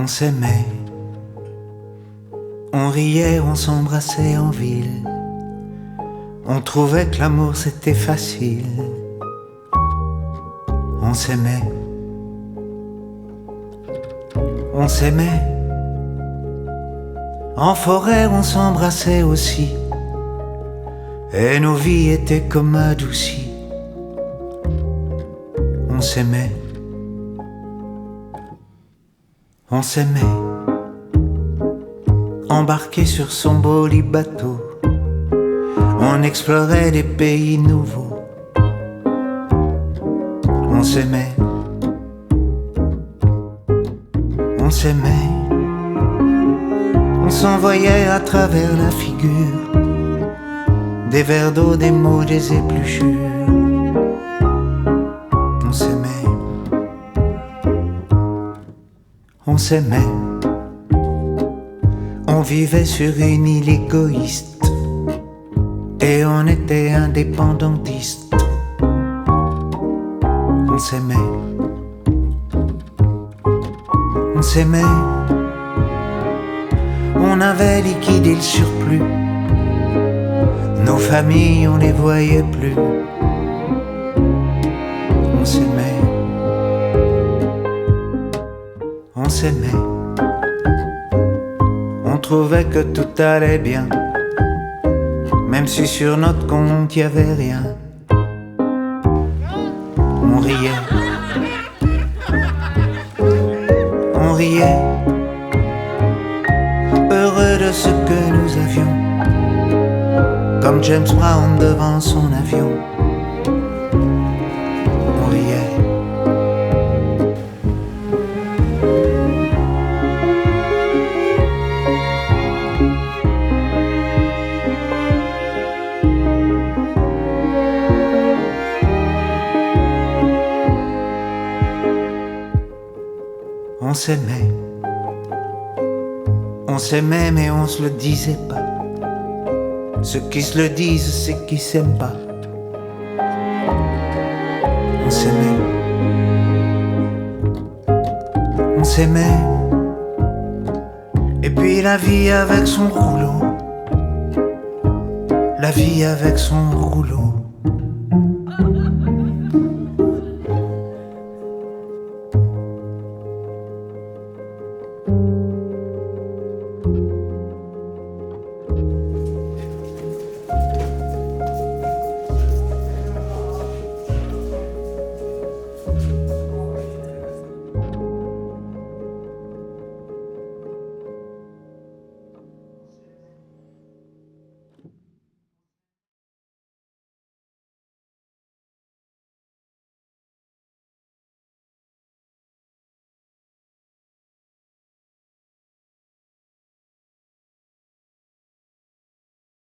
On s'aimait, on riait, on s'embrassait en ville. On trouvait que l'amour c'était facile. On s'aimait, on s'aimait. En forêt on s'embrassait aussi. Et nos vies étaient comme adoucies. On s'aimait, on s'aimait. Embarqué sur son beau lit bateau, on explorait des pays nouveaux. On s'aimait, on s'aimait. On s'envoyait à travers la figure des vers d'eau, des mots, des épluchures. On s'aimait, on s'aimait. On vivait sur une île égoïste et on était indépendantistes. On s'aimait, on s'aimait. On avait liquidé le surplus. Nos familles, on les voyait plus. On s'aimait, on s'aimait. On trouvait que tout allait bien, même si sur notre compte y avait rien. On riait, on riait, heureux de ce que nous avions, comme James Brown devant son avion. On riait, on s'aimait. On s'aimait mais on se le disait pas. Ceux qui se le disent, c'est qu'ils s'aiment pas. On s'aimait, on s'aimait. Et puis la vie avec son rouleau, la vie avec son rouleau.